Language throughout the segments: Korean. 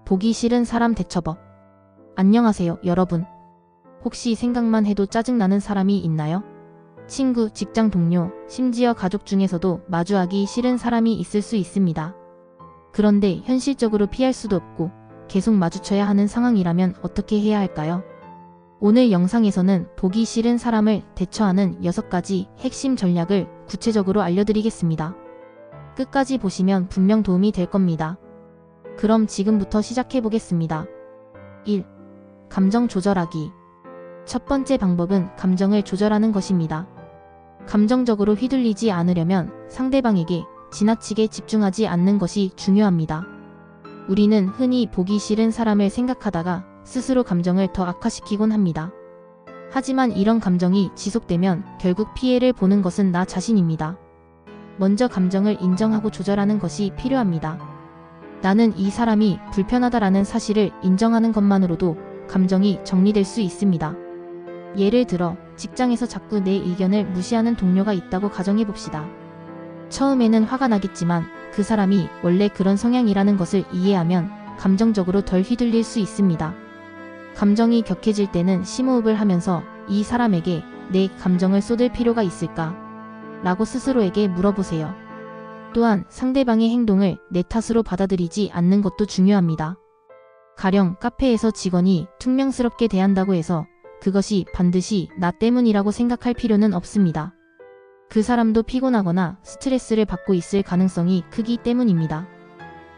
보기 싫은 사람 대처법. 안녕하세요, 여러분. 혹시 생각만 해도 짜증나는 사람이 있나요? 친구, 직장 동료, 심지어 가족 중에서도 마주하기 싫은 사람이 있을 수 있습니다. 그런데 현실적으로 피할 수도 없고 계속 마주쳐야 하는 상황이라면 어떻게 해야 할까요? 오늘 영상에서는 보기 싫은 사람을 대처하는 6가지 핵심 전략을 구체적으로 알려드리겠습니다. 끝까지 보시면 분명 도움이 될 겁니다. 그럼 지금부터 시작해보겠습니다. 1. 감정 조절하기. 첫 번째 방법은 감정을 조절하는 것입니다. 감정적으로 휘둘리지 않으려면 상대방에게 지나치게 집중하지 않는 것이 중요합니다. 우리는 흔히 보기 싫은 사람을 생각하다가 스스로 감정을 더 악화시키곤 합니다. 하지만 이런 감정이 지속되면 결국 피해를 보는 것은 나 자신입니다. 먼저 감정을 인정하고 조절하는 것이 필요합니다. 나는 이 사람이 불편하다라는 사실을 인정하는 것만으로도 감정이 정리될 수 있습니다. 예를 들어 직장에서 자꾸 내 의견을 무시하는 동료가 있다고 가정해봅시다. 처음에는 화가 나겠지만 그 사람이 원래 그런 성향이라는 것을 이해하면 감정적으로 덜 휘둘릴 수 있습니다. 감정이 격해질 때는 심호흡을 하면서 이 사람에게 내 감정을 쏟을 필요가 있을까? 라고 스스로에게 물어보세요. 또한 상대방의 행동을 내 탓으로 받아들이지 않는 것도 중요합니다. 가령 카페에서 직원이 퉁명스럽게 대한다고 해서 그것이 반드시 나 때문이라고 생각할 필요는 없습니다. 그 사람도 피곤하거나 스트레스를 받고 있을 가능성이 크기 때문입니다.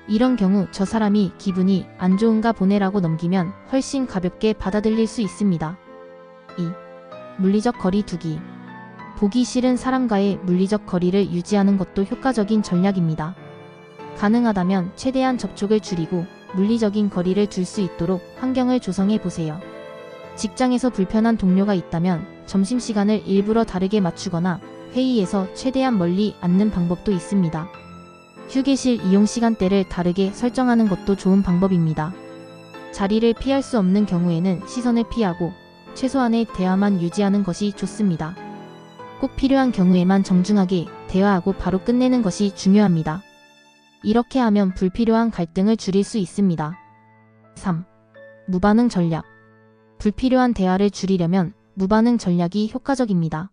이런 경우 저 사람이 기분이 안 좋은가 보네라고 넘기면 훨씬 가볍게 받아들일 수 있습니다. 2. 물리적 거리 두기. 보기 싫은 사람과의 물리적 거리를 유지하는 것도 효과적인 전략입니다. 가능하다면 최대한 접촉을 줄이고 물리적인 거리를 둘 수 있도록 환경을 조성해 보세요. 직장에서 불편한 동료가 있다면 점심시간을 일부러 다르게 맞추거나 회의에서 최대한 멀리 앉는 방법도 있습니다. 휴게실 이용 시간대를 다르게 설정하는 것도 좋은 방법입니다. 자리를 피할 수 없는 경우에는 시선을 피하고 최소한의 대화만 유지하는 것이 좋습니다. 꼭 필요한 경우에만 정중하게 대화하고 바로 끝내는 것이 중요합니다. 이렇게 하면 불필요한 갈등을 줄일 수 있습니다. 3. 무반응 전략. 불필요한 대화를 줄이려면 무반응 전략이 효과적입니다.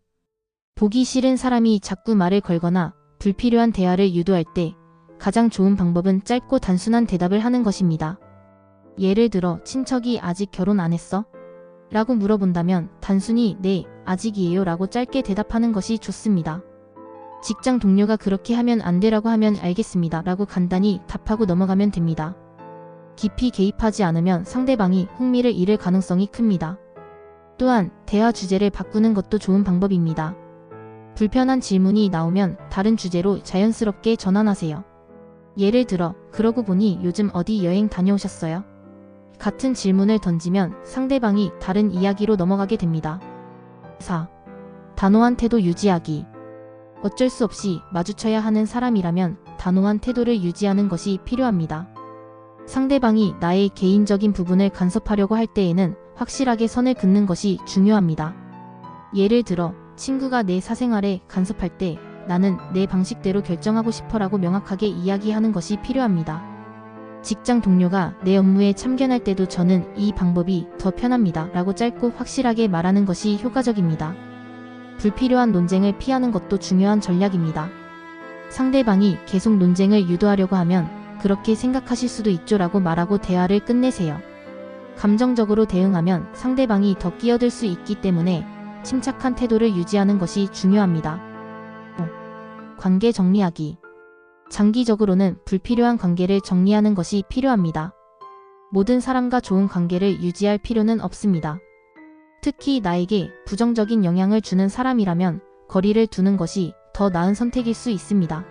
보기 싫은 사람이 자꾸 말을 걸거나 불필요한 대화를 유도할 때 가장 좋은 방법은 짧고 단순한 대답을 하는 것입니다. 예를 들어 친척이 아직 결혼 안 했어? 라고 물어본다면 단순히 네, 아직이에요 라고 짧게 대답하는 것이 좋습니다. 직장 동료가 그렇게 하면 안 되라고 하면 알겠습니다 라고 간단히 답하고 넘어가면 됩니다. 깊이 개입하지 않으면 상대방이 흥미를 잃을 가능성이 큽니다. 또한 대화 주제를 바꾸는 것도 좋은 방법입니다. 불편한 질문이 나오면 다른 주제로 자연스럽게 전환하세요. 예를 들어 그러고 보니 요즘 어디 여행 다녀오셨어요? 같은 질문을 던지면 상대방이 다른 이야기로 넘어가게 됩니다. 4. 단호한 태도 유지하기. 어쩔 수 없이 마주쳐야 하는 사람이라면 단호한 태도를 유지하는 것이 필요합니다. 상대방이 나의 개인적인 부분을 간섭하려고 할 때에는 확실하게 선을 긋는 것이 중요합니다. 예를 들어 친구가 내 사생활에 간섭할 때 나는 내 방식대로 결정하고 싶어라고 명확하게 이야기하는 것이 필요합니다. 직장 동료가 내 업무에 참견할 때도 저는 이 방법이 더 편합니다 라고 짧고 확실하게 말하는 것이 효과적입니다. 불필요한 논쟁을 피하는 것도 중요한 전략입니다. 상대방이 계속 논쟁을 유도하려고 하면 그렇게 생각하실 수도 있죠 라고 말하고 대화를 끝내세요. 감정적으로 대응하면 상대방이 더 끼어들 수 있기 때문에 침착한 태도를 유지하는 것이 중요합니다. 5. 관계 정리하기. 장기적으로는 불필요한 관계를 정리하는 것이 필요합니다. 모든 사람과 좋은 관계를 유지할 필요는 없습니다. 특히 나에게 부정적인 영향을 주는 사람이라면 거리를 두는 것이 더 나은 선택일 수 있습니다.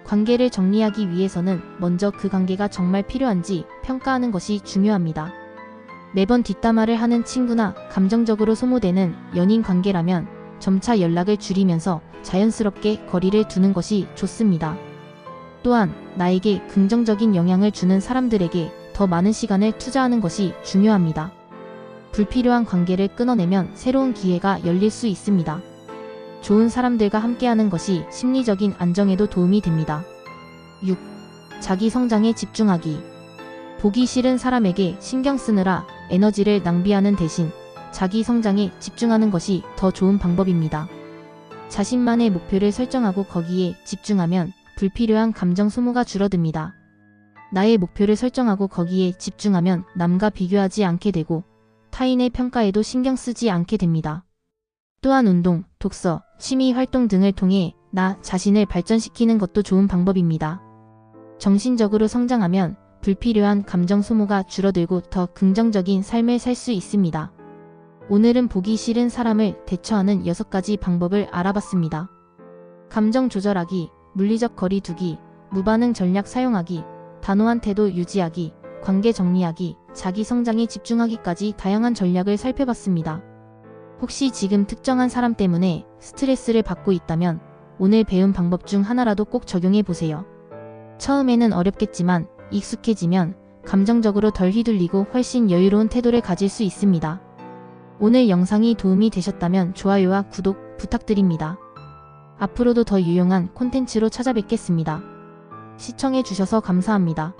관계를 정리하기 위해서는 먼저 그 관계가 정말 필요한지 평가하는 것이 중요합니다. 매번 뒷담화를 하는 친구나 감정적으로 소모되는 연인 관계라면 점차 연락을 줄이면서 자연스럽게 거리를 두는 것이 좋습니다. 또한 나에게 긍정적인 영향을 주는 사람들에게 더 많은 시간을 투자하는 것이 중요합니다. 불필요한 관계를 끊어내면 새로운 기회가 열릴 수 있습니다. 좋은 사람들과 함께하는 것이 심리적인 안정에도 도움이 됩니다. 6. 자기 성장에 집중하기. 보기 싫은 사람에게 신경 쓰느라 에너지를 낭비하는 대신 자기 성장에 집중하는 것이 더 좋은 방법입니다. 자신만의 목표를 설정하고 거기에 집중하면 불필요한 감정 소모가 줄어듭니다. 나의 목표를 설정하고 거기에 집중하면 남과 비교하지 않게 되고 타인의 평가에도 신경 쓰지 않게 됩니다. 또한 운동, 독서, 취미 활동 등을 통해 나 자신을 발전시키는 것도 좋은 방법입니다. 정신적으로 성장하면 불필요한 감정 소모가 줄어들고 더 긍정적인 삶을 살 수 있습니다. 오늘은 보기 싫은 사람을 대처하는 6가지 방법을 알아봤습니다. 감정 조절하기, 물리적 거리 두기, 무반응 전략 사용하기, 단호한 태도 유지하기, 관계 정리하기, 자기 성장에 집중하기까지 다양한 전략을 살펴봤습니다. 혹시 지금 특정한 사람 때문에 스트레스를 받고 있다면 오늘 배운 방법 중 하나라도 꼭 적용해 보세요. 처음에는 어렵겠지만 익숙해지면 감정적으로 덜 휘둘리고 훨씬 여유로운 태도를 가질 수 있습니다. 오늘 영상이 도움이 되셨다면 좋아요와 구독 부탁드립니다. 앞으로도 더 유용한 콘텐츠로 찾아뵙겠습니다. 시청해 주셔서 감사합니다.